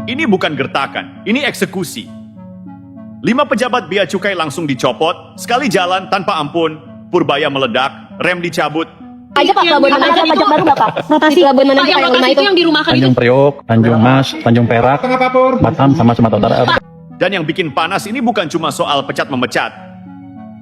Ini bukan gertakan, ini eksekusi. 5 pejabat bea cukai langsung dicopot, sekali jalan tanpa ampun, Purbaya meledak, rem dicabut. Aja Pak, pelabuhan mana aja pajak baru Bapak? Rotasi pelabuhan mana aja Yang Pak, yang 5 lokasi itu? itu yang dirumahkan itu. Tanjung Priok, Tanjung Mas, Tanjung Perak, Batam, sama Sumatera Utara. Dan yang bikin panas ini bukan cuma soal pecat-memecat.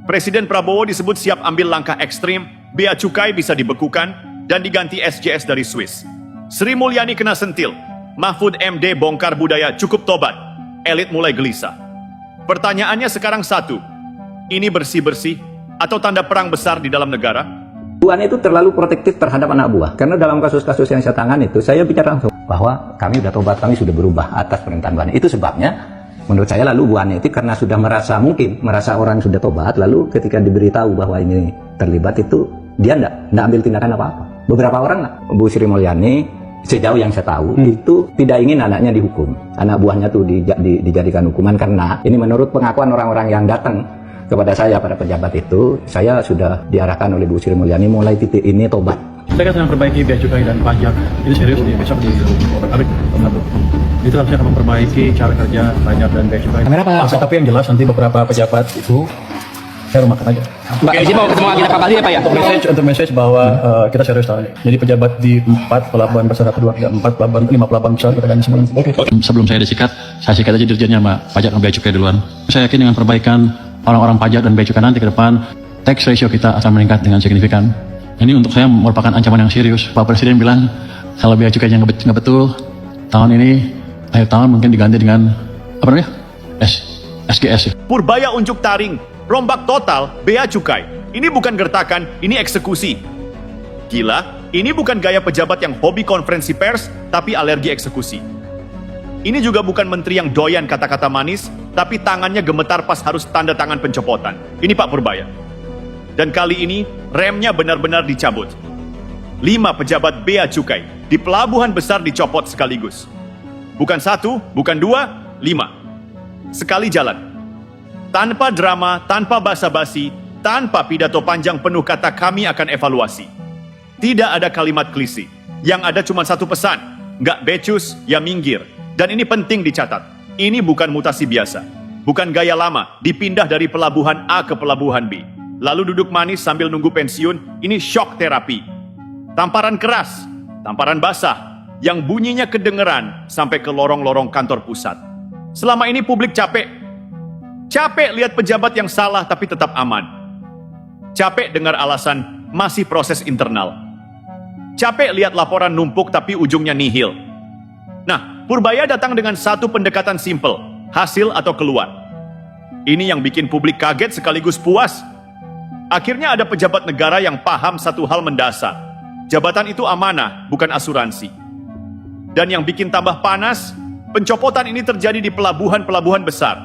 Presiden Prabowo disebut siap ambil langkah ekstrim, bea cukai bisa dibekukan, dan diganti SJS dari Swiss. Sri Mulyani kena sentil, Mahfud MD bongkar budaya cukup tobat, elit mulai gelisah. Pertanyaannya sekarang satu, ini bersih-bersih atau tanda perang besar di dalam negara? Buan itu terlalu protektif terhadap anak buah. Karena dalam kasus-kasus yang saya tangani itu, saya bicara langsung bahwa kami sudah tobat, kami sudah berubah atas permintaan Buan. Itu sebabnya, menurut saya lalu Buan itu karena sudah merasa orang sudah tobat, lalu ketika diberitahu bahwa ini terlibat itu, dia enggak ambil tindakan apa-apa. Beberapa orang, Bu Sri Mulyani, sejauh yang saya tahu, itu tidak ingin anaknya dihukum. Anak buahnya tuh dijadikan hukuman karena ini menurut pengakuan orang-orang yang datang kepada saya, para pejabat itu, saya sudah diarahkan oleh Bu Sri Mulyani mulai titik ini tobat. Kita sedang perbaiki bea cukai dan pajak. Itu serius nih, besok di Pabrik Satu. Itu harusnya akan memperbaiki cara kerja pajak dan bea cukai. Tapi yang jelas nanti beberapa pejabat itu saya rumahkan aja. Mbak, izin mau ketemu agenda Pak Bali ya Pak ya? Untuk message bahwa kita serius tahun ini. Jadi pejabat di 4 pelabuhan besar, 1, 2, 3, 4 pelabuhan, 5 pelabuhan besar kita ganti semua. Sebelum saya disikat aja dirjennya Mbak, pajak dan bea cukai duluan. Saya yakin dengan perbaikan orang-orang pajak dan bea cukai nanti ke depan, tax ratio kita akan meningkat dengan signifikan. Ini untuk saya merupakan ancaman yang serius. Pak Presiden bilang kalau bea cukainya nggak betul, tahun ini akhir tahun mungkin diganti dengan apa namanya? SGS. Purbaya unjuk taring, rombak total, bea cukai. Ini bukan gertakan, ini eksekusi. Gila, ini bukan gaya pejabat yang hobi konferensi pers, tapi alergi eksekusi. Ini juga bukan menteri yang doyan kata-kata manis, tapi tangannya gemetar pas harus tanda tangan pencopotan. Ini Pak Purbaya. Dan kali ini, remnya benar-benar dicabut. 5 pejabat bea cukai di pelabuhan besar dicopot sekaligus. Bukan 1, bukan 2, 5. Sekali jalan. Tanpa drama, tanpa basa-basi, tanpa pidato panjang penuh kata kami akan evaluasi. Tidak ada kalimat klise. Yang ada cuma satu pesan, nggak becus, ya minggir. Dan ini penting dicatat, ini bukan mutasi biasa. Bukan gaya lama, dipindah dari pelabuhan A ke pelabuhan B. Lalu duduk manis sambil nunggu pensiun, ini shock terapi. Tamparan keras, tamparan basah, yang bunyinya kedengeran sampai ke lorong-lorong kantor pusat. Selama ini publik capek. Capek lihat pejabat yang salah tapi tetap aman. Capek dengar alasan masih proses internal. Capek lihat laporan numpuk tapi ujungnya nihil. Nah, Purbaya datang dengan satu pendekatan simpel, hasil atau keluar. Ini yang bikin publik kaget sekaligus puas. Akhirnya ada pejabat negara yang paham satu hal mendasar. Jabatan itu amanah, bukan asuransi. Dan yang bikin tambah panas, pencopotan ini terjadi di pelabuhan-pelabuhan besar.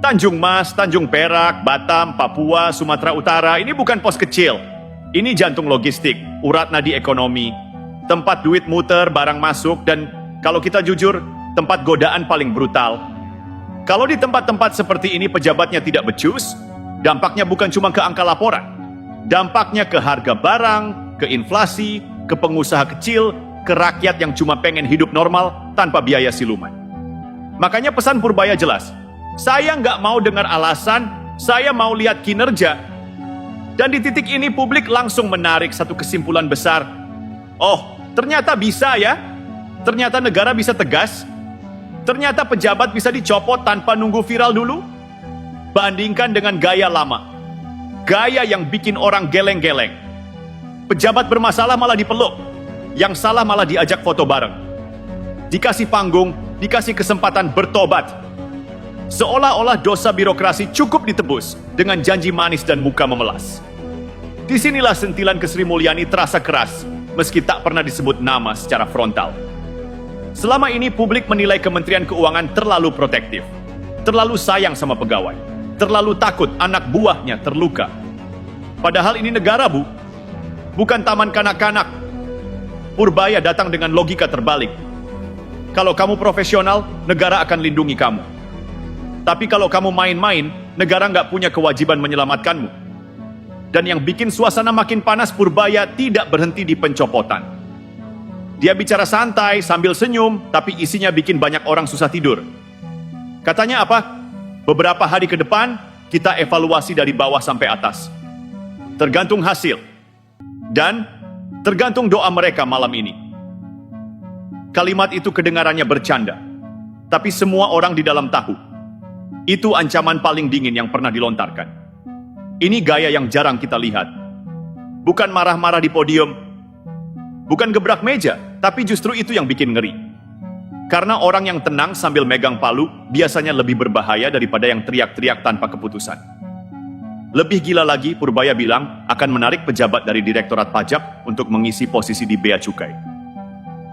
Tanjung Mas, Tanjung Perak, Batam, Papua, Sumatera Utara, ini bukan pos kecil. Ini jantung logistik, urat nadi ekonomi, tempat duit muter, barang masuk, dan kalau kita jujur, tempat godaan paling brutal. Kalau di tempat-tempat seperti ini pejabatnya tidak becus, dampaknya bukan cuma ke angka laporan. Dampaknya ke harga barang, ke inflasi, ke pengusaha kecil, ke rakyat yang cuma pengen hidup normal tanpa biaya siluman. Makanya pesan Purbaya jelas, saya nggak mau dengar alasan, saya mau lihat kinerja. Dan di titik ini publik langsung menarik satu kesimpulan besar. Oh, ternyata bisa ya? Ternyata negara bisa tegas? Ternyata pejabat bisa dicopot tanpa nunggu viral dulu? Bandingkan dengan gaya lama. Gaya yang bikin orang geleng-geleng. Pejabat bermasalah malah dipeluk. Yang salah malah diajak foto bareng. Dikasih panggung, dikasih kesempatan bertobat. Seolah-olah dosa birokrasi cukup ditebus dengan janji manis dan muka memelas. Disinilah sentilan ke Sri Mulyani terasa keras, meski tak pernah disebut nama secara frontal. Selama ini publik menilai Kementerian Keuangan terlalu protektif, terlalu sayang sama pegawai, terlalu takut anak buahnya terluka. Padahal ini negara, Bu. Bukan taman kanak-kanak. Purbaya datang dengan logika terbalik. Kalau kamu profesional, negara akan lindungi kamu. Tapi kalau kamu main-main, negara nggak punya kewajiban menyelamatkanmu. Dan yang bikin suasana makin panas, Purbaya tidak berhenti di pencopotan. Dia bicara santai sambil senyum, tapi isinya bikin banyak orang susah tidur. Katanya apa? Beberapa hari ke depan, kita evaluasi dari bawah sampai atas. Tergantung hasil. Dan tergantung doa mereka malam ini. Kalimat itu kedengarannya bercanda. Tapi semua orang di dalam tahu. Itu ancaman paling dingin yang pernah dilontarkan. Ini gaya yang jarang kita lihat. Bukan marah-marah di podium, bukan gebrak meja, tapi justru itu yang bikin ngeri. Karena orang yang tenang sambil megang palu biasanya lebih berbahaya daripada yang teriak-teriak tanpa keputusan. Lebih gila lagi, Purbaya bilang akan menarik pejabat dari Direktorat Pajak untuk mengisi posisi di Bea Cukai.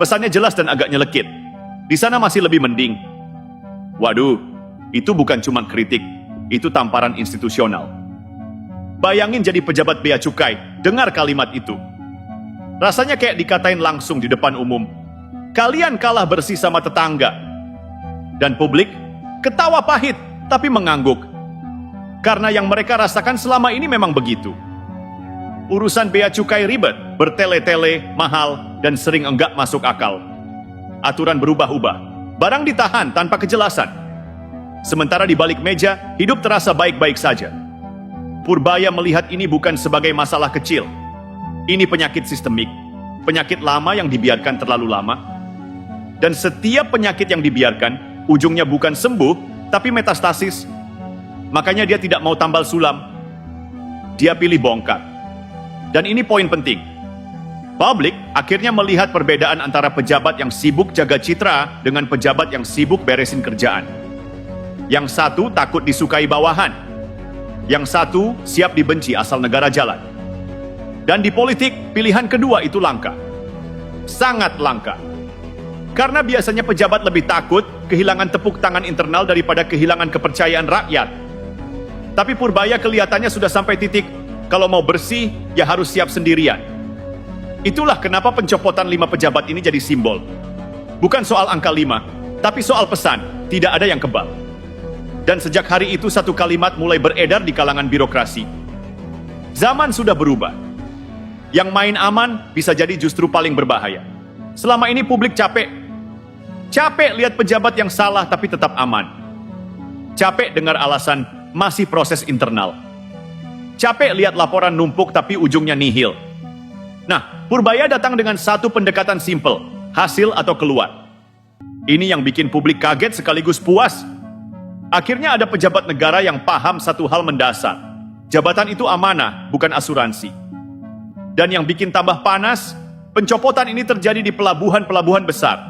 Pesannya jelas dan agak nyelekit. Di sana masih lebih mending. Waduh, itu bukan cuma kritik, itu tamparan institusional. Bayangin jadi pejabat Bea Cukai, dengar kalimat itu. Rasanya kayak dikatain langsung di depan umum. Kalian kalah bersih sama tetangga. Dan publik ketawa pahit, tapi mengangguk. Karena yang mereka rasakan selama ini memang begitu. Urusan Bea Cukai ribet, bertele-tele, mahal, dan sering enggak masuk akal. Aturan berubah-ubah, barang ditahan tanpa kejelasan. Sementara di balik meja, hidup terasa baik-baik saja. Purbaya melihat ini bukan sebagai masalah kecil. Ini penyakit sistemik, penyakit lama yang dibiarkan terlalu lama. Dan setiap penyakit yang dibiarkan, ujungnya bukan sembuh, tapi metastasis. Makanya dia tidak mau tambal sulam. Dia pilih bongkar. Dan ini poin penting. Publik akhirnya melihat perbedaan antara pejabat yang sibuk jaga citra dengan pejabat yang sibuk beresin kerjaan. Yang satu takut disukai bawahan. Yang satu siap dibenci asal negara jalan. Dan di politik, pilihan kedua itu langka. Sangat langka. Karena biasanya pejabat lebih takut kehilangan tepuk tangan internal daripada kehilangan kepercayaan rakyat. Tapi Purbaya kelihatannya sudah sampai titik, kalau mau bersih, ya harus siap sendirian. Itulah kenapa pencopotan 5 pejabat ini jadi simbol. Bukan soal angka 5, tapi soal pesan, tidak ada yang kebal. Dan sejak hari itu satu kalimat mulai beredar di kalangan birokrasi. Zaman sudah berubah. Yang main aman bisa jadi justru paling berbahaya. Selama ini publik capek. Capek lihat pejabat yang salah tapi tetap aman. Capek dengar alasan masih proses internal. Capek lihat laporan numpuk tapi ujungnya nihil. Nah, Purbaya datang dengan satu pendekatan simpel, hasil atau keluar. Ini yang bikin publik kaget sekaligus puas. Akhirnya ada pejabat negara yang paham satu hal mendasar. Jabatan itu amanah, bukan asuransi. Dan yang bikin tambah panas, pencopotan ini terjadi di pelabuhan-pelabuhan besar.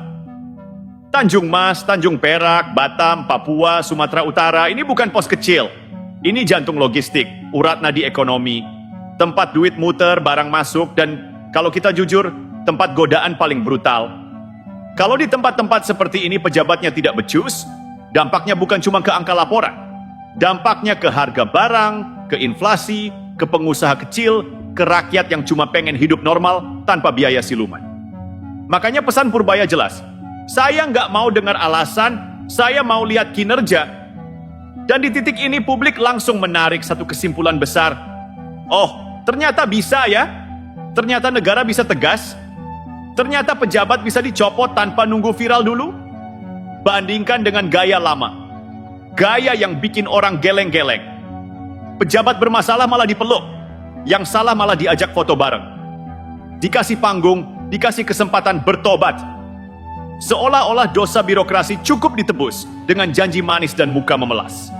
Tanjung Mas, Tanjung Perak, Batam, Papua, Sumatera Utara, ini bukan pos kecil. Ini jantung logistik, urat nadi ekonomi, tempat duit muter, barang masuk, dan kalau kita jujur, tempat godaan paling brutal. Kalau di tempat-tempat seperti ini pejabatnya tidak becus, dampaknya bukan cuma ke angka laporan. Dampaknya ke harga barang, ke inflasi, ke pengusaha kecil, ke rakyat yang cuma pengen hidup normal tanpa biaya siluman. Makanya pesan Purbaya jelas. Saya nggak mau dengar alasan, saya mau lihat kinerja. Dan di titik ini publik langsung menarik satu kesimpulan besar. Oh, ternyata bisa ya? Ternyata negara bisa tegas? Ternyata pejabat bisa dicopot tanpa nunggu viral dulu? Bandingkan dengan gaya lama. Gaya yang bikin orang geleng-geleng. Pejabat bermasalah malah dipeluk. Yang salah malah diajak foto bareng. Dikasih panggung, dikasih kesempatan bertobat. Seolah-olah dosa birokrasi cukup ditebus dengan janji manis dan muka memelas.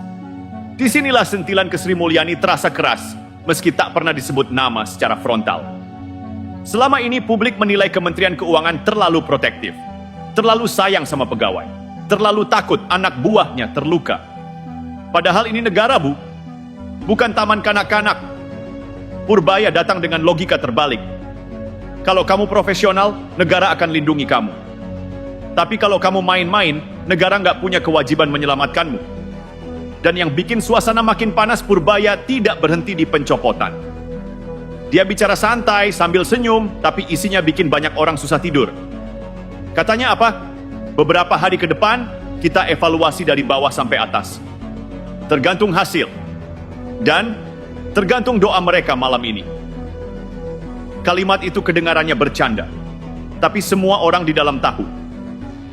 Disinilah sentilan ke Sri Mulyani terasa keras, meski tak pernah disebut nama secara frontal. Selama ini publik menilai Kementerian Keuangan terlalu protektif, terlalu sayang sama pegawai, terlalu takut anak buahnya terluka. Padahal ini negara, Bu. Bukan taman kanak-kanak. Purbaya datang dengan logika terbalik. Kalau kamu profesional, negara akan lindungi kamu. Tapi kalau kamu main-main, negara nggak punya kewajiban menyelamatkanmu. Dan yang bikin suasana makin panas, Purbaya tidak berhenti di pencopotan. Dia bicara santai sambil senyum, tapi isinya bikin banyak orang susah tidur. Katanya apa? Beberapa hari ke depan, kita evaluasi dari bawah sampai atas. Tergantung hasil. Dan tergantung doa mereka malam ini. Kalimat itu kedengarannya bercanda. tapi semua orang di dalam tahu.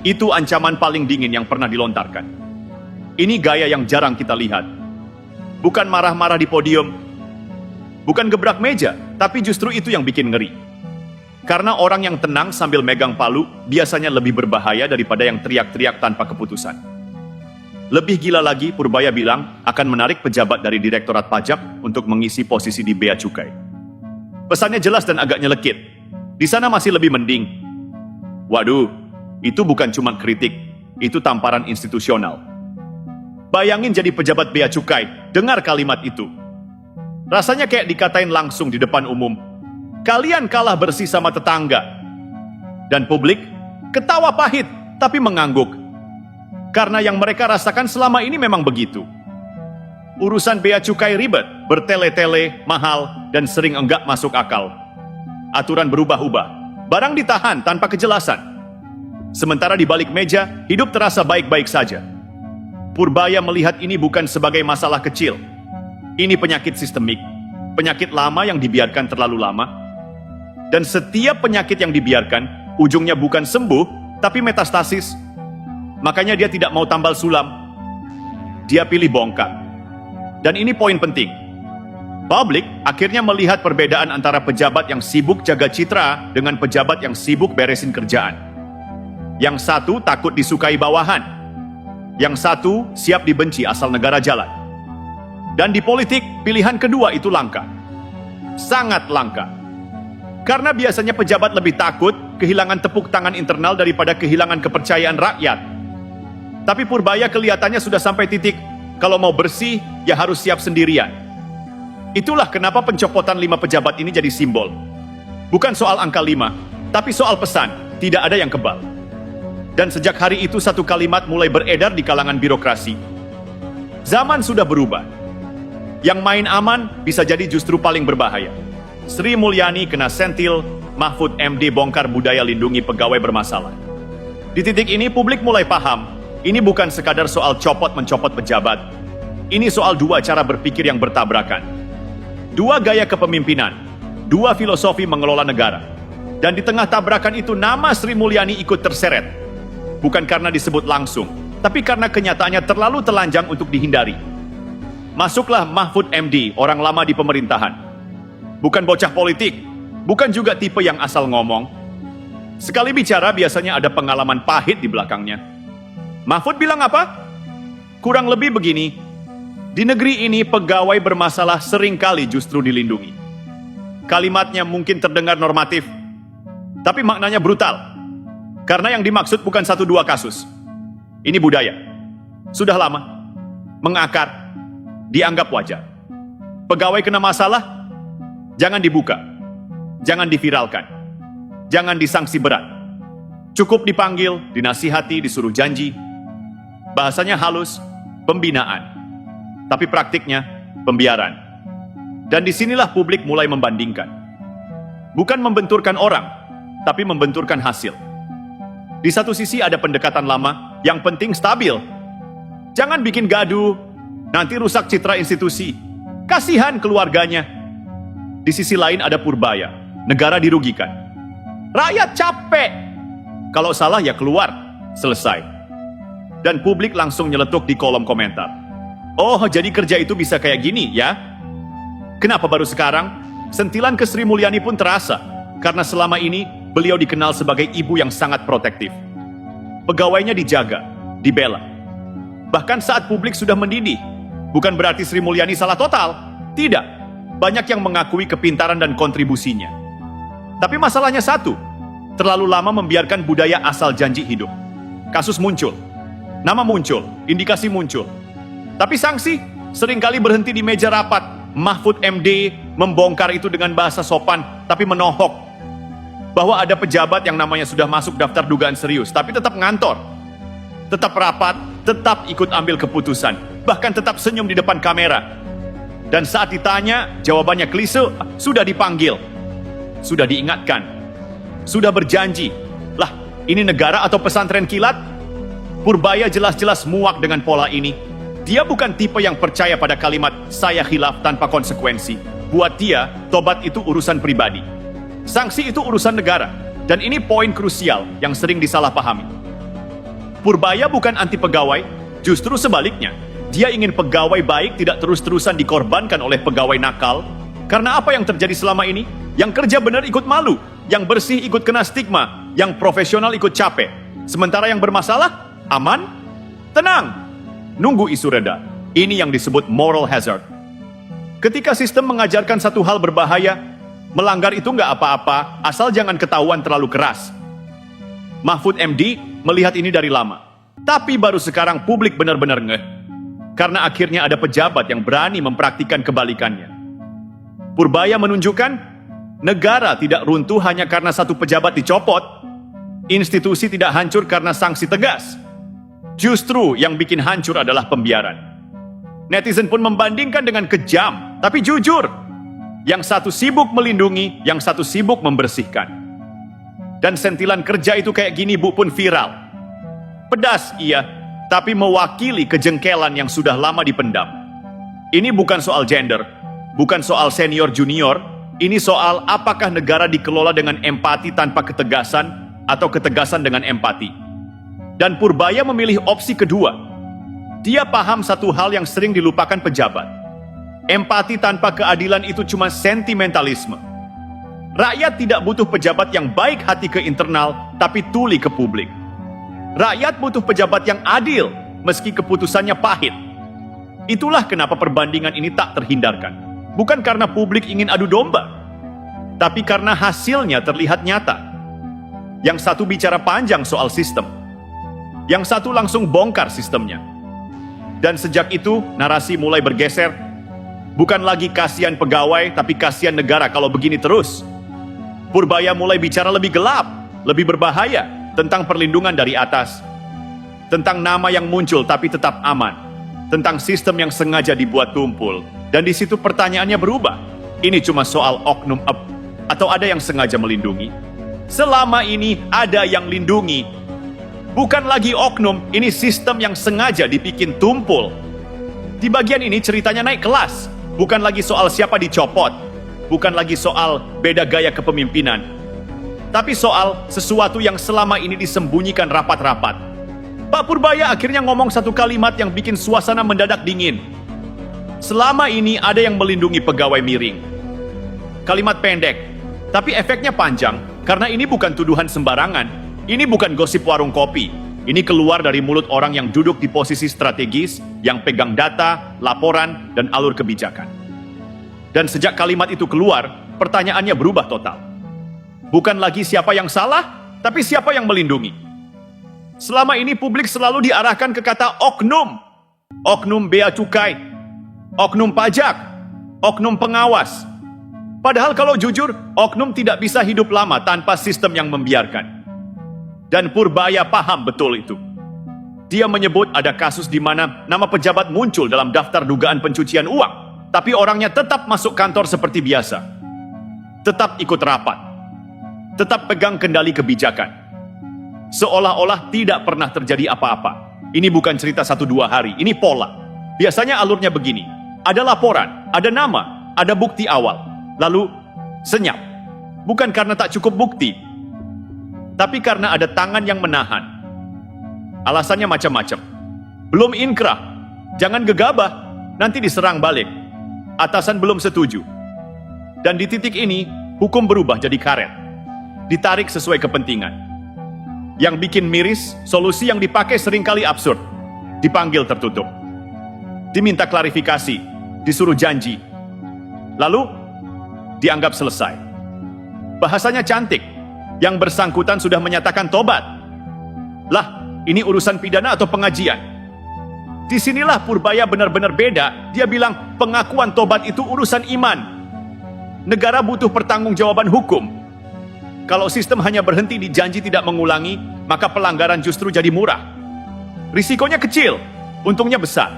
Itu ancaman paling dingin yang pernah dilontarkan. Ini gaya yang jarang kita lihat. Bukan marah-marah di podium, bukan gebrak meja, tapi justru itu yang bikin ngeri. Karena orang yang tenang sambil megang palu biasanya lebih berbahaya daripada yang teriak-teriak tanpa keputusan. Lebih gila lagi, Purbaya bilang akan menarik pejabat dari Direktorat Pajak untuk mengisi posisi di Bea Cukai. Pesannya jelas dan agak nyelekit. Di sana masih lebih mending. Waduh, itu bukan cuma kritik, itu tamparan institusional. Bayangin jadi pejabat Bea Cukai, dengar kalimat itu. Rasanya kayak dikatain langsung di depan umum. Kalian kalah bersih sama tetangga. Dan publik ketawa pahit, tapi mengangguk. Karena yang mereka rasakan selama ini memang begitu. Urusan Bea Cukai ribet, bertele-tele, mahal, dan sering enggak masuk akal. Aturan berubah-ubah, barang ditahan tanpa kejelasan. Sementara di balik meja, hidup terasa baik-baik saja. Purbaya melihat ini bukan sebagai masalah kecil. Ini penyakit sistemik, penyakit lama yang dibiarkan terlalu lama. Dan setiap penyakit yang dibiarkan, ujungnya bukan sembuh, tapi metastasis. Makanya dia tidak mau tambal sulam. Dia pilih bongkar. Dan ini poin penting. Publik akhirnya melihat perbedaan antara pejabat yang sibuk jaga citra dengan pejabat yang sibuk beresin kerjaan. Yang satu takut disukai bawahan. Yang satu siap dibenci asal negara jalan. Dan di politik, pilihan kedua itu langka. Sangat langka. Karena biasanya pejabat lebih takut kehilangan tepuk tangan internal daripada kehilangan kepercayaan rakyat. Tapi Purbaya kelihatannya sudah sampai titik, kalau mau bersih, ya harus siap sendirian. Itulah kenapa pencopotan 5 pejabat ini jadi simbol. Bukan soal angka 5, tapi soal pesan, tidak ada yang kebal. Dan sejak hari itu satu kalimat mulai beredar di kalangan birokrasi. Zaman sudah berubah. Yang main aman bisa jadi justru paling berbahaya. Sri Mulyani kena sentil, Mahfud MD bongkar budaya lindungi pegawai bermasalah. Di titik ini publik mulai paham, ini bukan sekadar soal copot-mencopot pejabat. Ini soal dua cara berpikir yang bertabrakan. Dua gaya kepemimpinan, dua filosofi mengelola negara. Dan di tengah tabrakan itu nama Sri Mulyani ikut terseret. Bukan karena disebut langsung, tapi karena kenyataannya terlalu telanjang untuk dihindari. Masuklah Mahfud MD, orang lama di pemerintahan. Bukan bocah politik, bukan juga tipe yang asal ngomong. Sekali bicara biasanya ada pengalaman pahit di belakangnya. Mahfud bilang apa? Kurang lebih begini, di negeri ini pegawai bermasalah seringkali justru dilindungi. Kalimatnya mungkin terdengar normatif, tapi maknanya brutal. Karena yang dimaksud bukan 1-2 kasus. Ini budaya. Sudah lama. Mengakar. Dianggap wajar. Pegawai kena masalah, jangan dibuka. Jangan diviralkan. Jangan disanksi berat. Cukup dipanggil, dinasihati, disuruh janji. Bahasanya halus, pembinaan. Tapi praktiknya, pembiaran. Dan disinilah publik mulai membandingkan. Bukan membenturkan orang, tapi membenturkan hasil. Di satu sisi ada pendekatan lama, yang penting stabil. Jangan bikin gaduh, nanti rusak citra institusi. Kasihan keluarganya. Di sisi lain ada Purbaya, negara dirugikan. Rakyat capek. Kalau salah ya keluar, selesai. Dan publik langsung nyeletuk di kolom komentar. Oh, jadi kerja itu bisa kayak gini ya? Kenapa baru sekarang? Sentilan ke Sri Mulyani pun terasa, karena selama ini beliau dikenal sebagai ibu yang sangat protektif. Pegawainya dijaga, dibela. Bahkan saat publik sudah mendidih, bukan berarti Sri Mulyani salah total. Tidak, banyak yang mengakui kepintaran dan kontribusinya. Tapi masalahnya satu, terlalu lama membiarkan budaya asal janji hidup. Kasus muncul, nama muncul, indikasi muncul. Tapi sanksi seringkali berhenti di meja rapat. Mahfud MD membongkar itu dengan bahasa sopan, tapi menohok. Bahwa ada pejabat yang namanya sudah masuk daftar dugaan serius, tapi tetap ngantor. Tetap rapat, tetap ikut ambil keputusan. Bahkan tetap senyum di depan kamera. Dan saat ditanya, jawabannya klise, sudah dipanggil. Sudah diingatkan. Sudah berjanji. Lah, ini negara atau pesantren kilat? Purbaya jelas-jelas muak dengan pola ini. Dia bukan tipe yang percaya pada kalimat, saya khilaf tanpa konsekuensi. Buat dia, tobat itu urusan pribadi. Sanksi itu urusan negara. Dan ini poin krusial yang sering disalahpahami. Purbaya bukan anti pegawai, justru sebaliknya. Dia ingin pegawai baik tidak terus-terusan dikorbankan oleh pegawai nakal. Karena apa yang terjadi selama ini? Yang kerja benar ikut malu, yang bersih ikut kena stigma, yang profesional ikut capek. Sementara yang bermasalah, aman, tenang, nunggu isu reda. Ini yang disebut moral hazard. Ketika sistem mengajarkan satu hal berbahaya, melanggar itu nggak apa-apa, asal jangan ketahuan terlalu keras. Mahfud MD melihat ini dari lama. Tapi baru sekarang publik benar-benar ngeh. Karena akhirnya ada pejabat yang berani mempraktikkan kebalikannya. Purbaya menunjukkan, negara tidak runtuh hanya karena satu pejabat dicopot. Institusi tidak hancur karena sanksi tegas. Justru yang bikin hancur adalah pembiaran. Netizen pun membandingkan dengan kejam, tapi jujur. Yang satu sibuk melindungi, yang satu sibuk membersihkan. Dan sentilan kerja itu kayak gini Bu pun viral. Pedas iya, tapi mewakili kejengkelan yang sudah lama dipendam. Ini bukan soal gender, bukan soal senior junior, ini soal apakah negara dikelola dengan empati tanpa ketegasan atau ketegasan dengan empati. Dan Purbaya memilih opsi kedua. Dia paham satu hal yang sering dilupakan pejabat. Empati tanpa keadilan itu cuma sentimentalisme. Rakyat tidak butuh pejabat yang baik hati ke internal, tapi tuli ke publik. Rakyat butuh pejabat yang adil, meski keputusannya pahit. Itulah kenapa perbandingan ini tak terhindarkan. Bukan karena publik ingin adu domba, tapi karena hasilnya terlihat nyata. Yang satu bicara panjang soal sistem, yang satu langsung bongkar sistemnya. Dan sejak itu, narasi mulai bergeser. Bukan lagi kasihan pegawai, tapi kasihan negara kalau begini terus. Purbaya mulai bicara lebih gelap, lebih berbahaya, tentang perlindungan dari atas. Tentang nama yang muncul tapi tetap aman. Tentang sistem yang sengaja dibuat tumpul. Dan di situ pertanyaannya berubah. Ini cuma soal oknum atau ada yang sengaja melindungi? Selama ini ada yang lindungi. Bukan lagi oknum, ini sistem yang sengaja dibikin tumpul. Di bagian ini ceritanya naik kelas. Bukan lagi soal siapa dicopot. Bukan lagi soal beda gaya kepemimpinan. Tapi soal sesuatu yang selama ini disembunyikan rapat-rapat. Pak Purbaya akhirnya ngomong satu kalimat yang bikin suasana mendadak dingin. Selama ini ada yang melindungi pegawai miring. Kalimat pendek, tapi efeknya panjang karena ini bukan tuduhan sembarangan. Ini bukan gosip warung kopi. Ini keluar dari mulut orang yang duduk di posisi strategis, yang pegang data, laporan, dan alur kebijakan. Dan sejak kalimat itu keluar, pertanyaannya berubah total. Bukan lagi siapa yang salah, tapi siapa yang melindungi. Selama ini publik selalu diarahkan ke kata oknum. Oknum bea cukai, oknum pajak, oknum pengawas. Padahal kalau jujur, oknum tidak bisa hidup lama tanpa sistem yang membiarkan. Dan Purbaya paham betul itu. Dia menyebut ada kasus di mana nama pejabat muncul dalam daftar dugaan pencucian uang, tapi orangnya tetap masuk kantor seperti biasa. Tetap ikut rapat. Tetap pegang kendali kebijakan. Seolah-olah tidak pernah terjadi apa-apa. Ini bukan cerita 1-2 hari, ini pola. Biasanya alurnya begini. Ada laporan, ada nama, ada bukti awal. Lalu, senyap. Bukan karena tak cukup bukti, tapi karena ada tangan yang menahan. Alasannya macam-macam. Belum inkrah, jangan gegabah, nanti diserang balik. Atasan belum setuju. Dan di titik ini, hukum berubah jadi karet. Ditarik sesuai kepentingan. Yang bikin miris, solusi yang dipakai seringkali absurd. Dipanggil tertutup. Diminta klarifikasi, disuruh janji. Lalu, dianggap selesai. Bahasanya cantik. Yang bersangkutan sudah menyatakan tobat. Lah, ini urusan pidana atau pengajian? Disinilah Purbaya benar-benar beda. Dia bilang pengakuan tobat itu urusan iman. Negara butuh pertanggungjawaban hukum. Kalau sistem hanya berhenti di janji tidak mengulangi, maka pelanggaran justru jadi murah. Risikonya kecil, untungnya besar.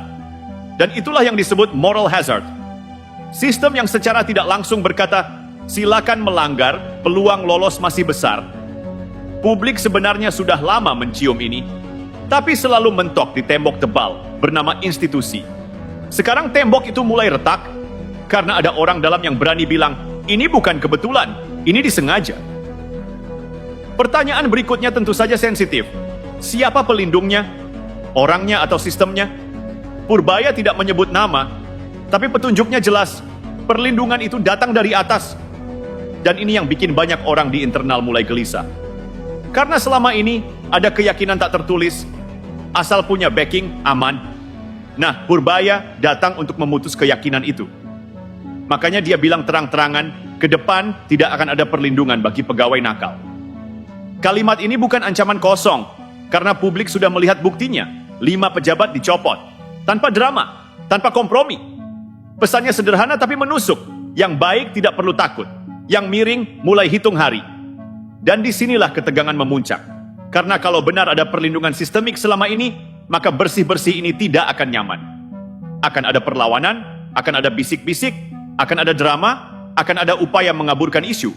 Dan itulah yang disebut moral hazard. Sistem yang secara tidak langsung berkata, silakan melanggar, peluang lolos masih besar. Publik sebenarnya sudah lama mencium ini, tapi selalu mentok di tembok tebal bernama institusi. Sekarang tembok itu mulai retak, karena ada orang dalam yang berani bilang, ini bukan kebetulan, ini disengaja. Pertanyaan berikutnya tentu saja sensitif. Siapa pelindungnya? Orangnya atau sistemnya? Purbaya tidak menyebut nama, tapi petunjuknya jelas. Perlindungan itu datang dari atas. Dan ini yang bikin banyak orang di internal mulai gelisah. Karena selama ini ada keyakinan tak tertulis, asal punya backing, aman. Nah, Purbaya datang untuk memutus keyakinan itu. Makanya dia bilang terang-terangan, ke depan tidak akan ada perlindungan bagi pegawai nakal. Kalimat ini bukan ancaman kosong, karena publik sudah melihat buktinya. 5 pejabat dicopot, tanpa drama, tanpa kompromi. Pesannya sederhana tapi menusuk. Yang baik tidak perlu takut, yang miring mulai hitung hari. Dan disinilah ketegangan memuncak. Karena kalau benar ada perlindungan sistemik selama ini, maka bersih-bersih ini tidak akan nyaman. Akan ada perlawanan, akan ada bisik-bisik, akan ada drama, akan ada upaya mengaburkan isu.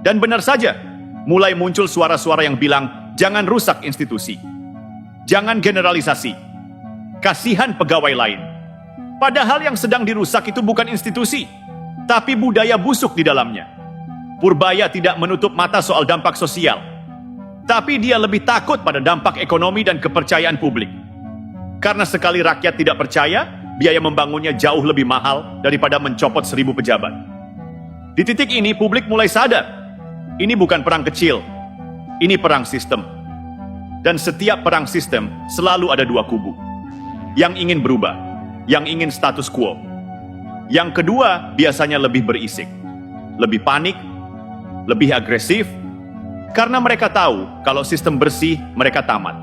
Dan benar saja, mulai muncul suara-suara yang bilang, jangan rusak institusi. Jangan generalisasi. Kasihan pegawai lain. Padahal yang sedang dirusak itu bukan institusi, tapi budaya busuk di dalamnya. Purbaya tidak menutup mata soal dampak sosial, tapi dia lebih takut pada dampak ekonomi dan kepercayaan publik. Karena sekali rakyat tidak percaya, biaya membangunnya jauh lebih mahal daripada mencopot 1000 pejabat. Di titik ini, publik mulai sadar, ini bukan perang kecil, ini perang sistem. Dan setiap perang sistem selalu ada 2 kubu. Yang ingin berubah, yang ingin status quo. Yang kedua biasanya lebih berisik, lebih panik, lebih agresif, karena mereka tahu kalau sistem bersih mereka tamat.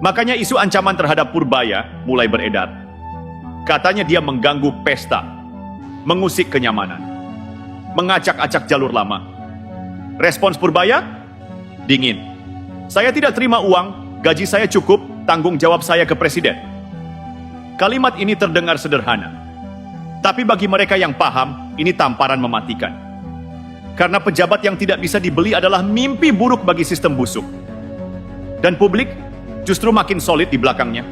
Makanya isu ancaman terhadap Purbaya mulai beredar. Katanya dia mengganggu pesta, mengusik kenyamanan, mengacak-acak jalur lama. Respons Purbaya? Dingin. Saya tidak terima uang, gaji saya cukup, tanggung jawab saya ke presiden. Kalimat ini terdengar sederhana. Tapi bagi mereka yang paham, ini tamparan mematikan. Karena pejabat yang tidak bisa dibeli adalah mimpi buruk bagi sistem busuk. Dan publik justru makin solid di belakangnya.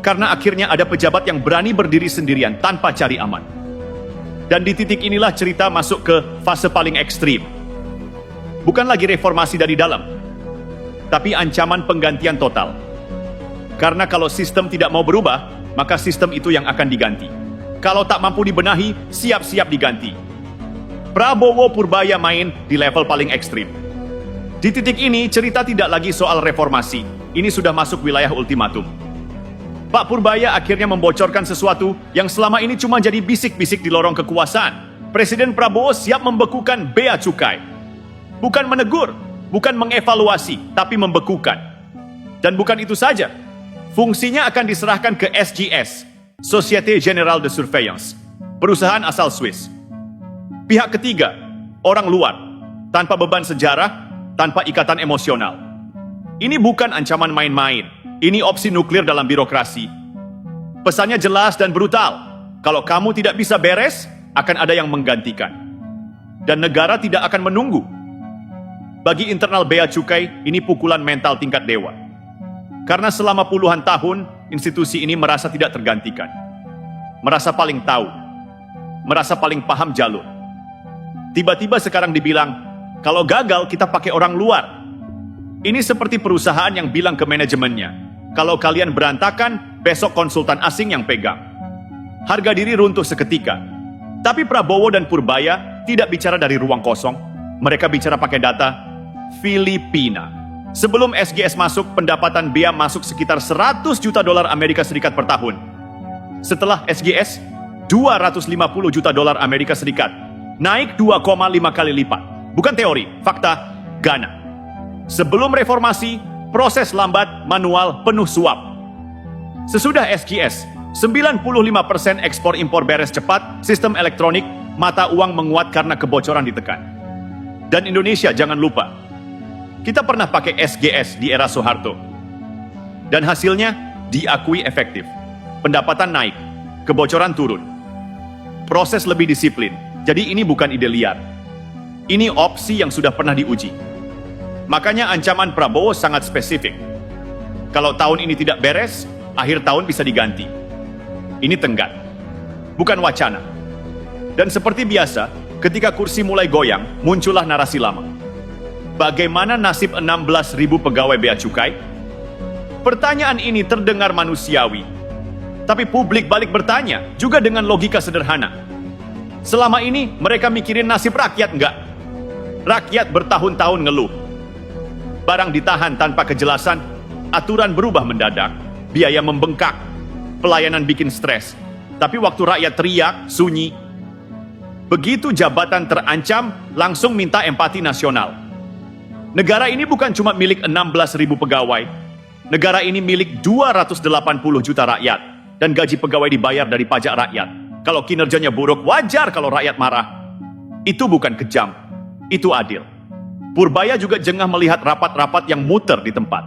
Karena akhirnya ada pejabat yang berani berdiri sendirian tanpa cari aman. Dan di titik inilah cerita masuk ke fase paling ekstrim. Bukan lagi reformasi dari dalam, tapi ancaman penggantian total. Karena kalau sistem tidak mau berubah, maka sistem itu yang akan diganti. Kalau tak mampu dibenahi, siap-siap diganti. Prabowo Purbaya main di level paling ekstrim. Di titik ini, cerita tidak lagi soal reformasi. Ini sudah masuk wilayah ultimatum. Pak Purbaya akhirnya membocorkan sesuatu yang selama ini cuma jadi bisik-bisik di lorong kekuasaan. Presiden Prabowo siap membekukan bea cukai. Bukan menegur, bukan mengevaluasi, tapi membekukan. Dan bukan itu saja. Fungsinya akan diserahkan ke SGS, Société Générale de Surveillance, perusahaan asal Swiss. Pihak ketiga, orang luar, tanpa beban sejarah, tanpa ikatan emosional. Ini bukan ancaman main-main, ini opsi nuklir dalam birokrasi. Pesannya jelas dan brutal, kalau kamu tidak bisa beres, akan ada yang menggantikan. Dan negara tidak akan menunggu. Bagi internal bea cukai, ini pukulan mental tingkat dewa. Karena selama puluhan tahun, institusi ini merasa tidak tergantikan. Merasa paling tahu. Merasa paling paham jalur. Tiba-tiba sekarang dibilang, kalau gagal kita pakai orang luar. Ini seperti perusahaan yang bilang ke manajemennya, kalau kalian berantakan, besok konsultan asing yang pegang. Harga diri runtuh seketika. Tapi Prabowo dan Purbaya tidak bicara dari ruang kosong. Mereka bicara pakai data Filipina. Sebelum SGS masuk, pendapatan bea masuk sekitar 100 juta dolar Amerika Serikat per tahun. Setelah SGS, 250 juta dolar Amerika Serikat. Naik 2,5 kali lipat. Bukan teori, fakta, Ghana. Sebelum reformasi, proses lambat, manual, penuh suap. Sesudah SGS, 95% ekspor impor beres cepat, sistem elektronik, mata uang menguat karena kebocoran ditekan. Dan Indonesia jangan lupa, kita pernah pakai SGS di era Soeharto. Dan hasilnya diakui efektif. Pendapatan naik, kebocoran turun. Proses lebih disiplin. Jadi ini bukan ide liar. Ini opsi yang sudah pernah diuji. Makanya ancaman Prabowo sangat spesifik. Kalau tahun ini tidak beres, akhir tahun bisa diganti. Ini tenggat. Bukan wacana. Dan seperti biasa, ketika kursi mulai goyang, muncullah narasi lama. Bagaimana nasib 16.000 pegawai bea cukai? Pertanyaan ini terdengar manusiawi, tapi publik balik bertanya juga dengan logika sederhana. Selama ini mereka mikirin nasib rakyat enggak? Rakyat bertahun-tahun ngeluh. Barang ditahan tanpa kejelasan, aturan berubah mendadak, biaya membengkak, pelayanan bikin stres. Tapi waktu rakyat teriak, sunyi. Begitu jabatan terancam, langsung minta empati nasional. Negara ini bukan cuma milik 16.000 pegawai. Negara ini milik 280 juta rakyat. Dan gaji pegawai dibayar dari pajak rakyat. Kalau kinerjanya buruk, wajar kalau rakyat marah. Itu bukan kejam, itu adil. Purbaya juga jengah melihat rapat-rapat yang muter di tempat.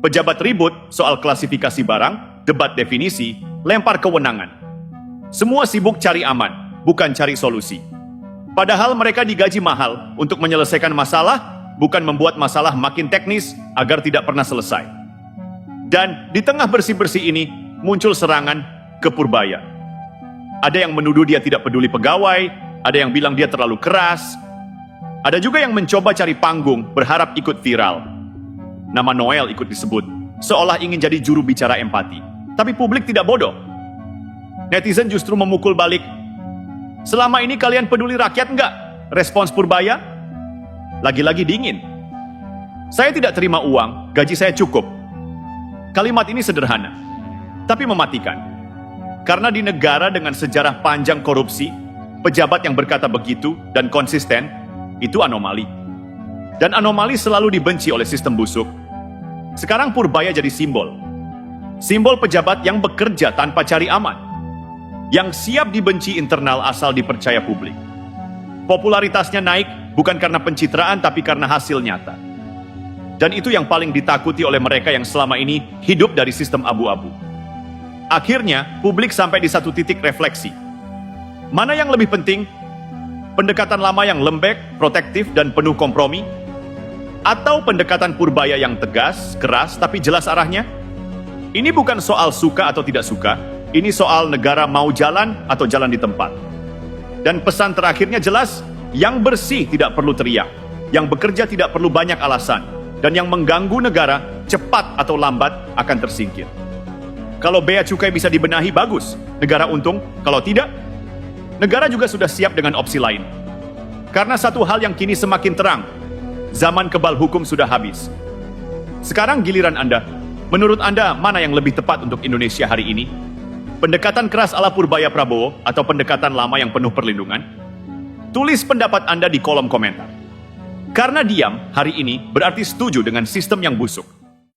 Pejabat ribut soal klasifikasi barang, debat definisi, lempar kewenangan. Semua sibuk cari aman, bukan cari solusi. Padahal mereka digaji mahal untuk menyelesaikan masalah, bukan membuat masalah makin teknis agar tidak pernah selesai. Dan di tengah bersih-bersih ini, muncul serangan ke Purbaya. Ada yang menuduh dia tidak peduli pegawai, ada yang bilang dia terlalu keras, ada juga yang mencoba cari panggung, berharap ikut viral. Nama Noel ikut disebut, seolah ingin jadi juru bicara empati. Tapi publik tidak bodoh. Netizen justru memukul balik. Selama ini kalian peduli rakyat enggak? Respons Purbaya? Lagi-lagi dingin. Saya tidak terima uang, gaji saya cukup. Kalimat ini sederhana, tapi mematikan. Karena di negara dengan sejarah panjang korupsi, pejabat yang berkata begitu dan konsisten, itu anomali. Dan anomali selalu dibenci oleh sistem busuk. Sekarang Purbaya jadi simbol. Simbol pejabat yang bekerja tanpa cari aman. Yang siap dibenci internal asal dipercaya publik. Popularitasnya naik bukan karena pencitraan tapi karena hasil nyata. Dan itu yang paling ditakuti oleh mereka yang selama ini hidup dari sistem abu-abu. Akhirnya, publik sampai di satu titik refleksi. Mana yang lebih penting? Pendekatan lama yang lembek, protektif, dan penuh kompromi? Atau pendekatan Purbaya yang tegas, keras, tapi jelas arahnya? Ini bukan soal suka atau tidak suka, ini soal negara mau jalan atau jalan di tempat. Dan pesan terakhirnya jelas, yang bersih tidak perlu teriak, yang bekerja tidak perlu banyak alasan, dan yang mengganggu negara cepat atau lambat akan tersingkir. Kalau bea cukai bisa dibenahi, bagus, negara untung. Kalau tidak, negara juga sudah siap dengan opsi lain. Karena satu hal yang kini semakin terang, zaman kebal hukum sudah habis. Sekarang giliran Anda. Menurut Anda, mana yang lebih tepat untuk Indonesia hari ini? Pendekatan keras ala Purbaya Prabowo atau pendekatan lama yang penuh perlindungan? Tulis pendapat Anda di kolom komentar. Karena diam hari ini berarti setuju dengan sistem yang busuk.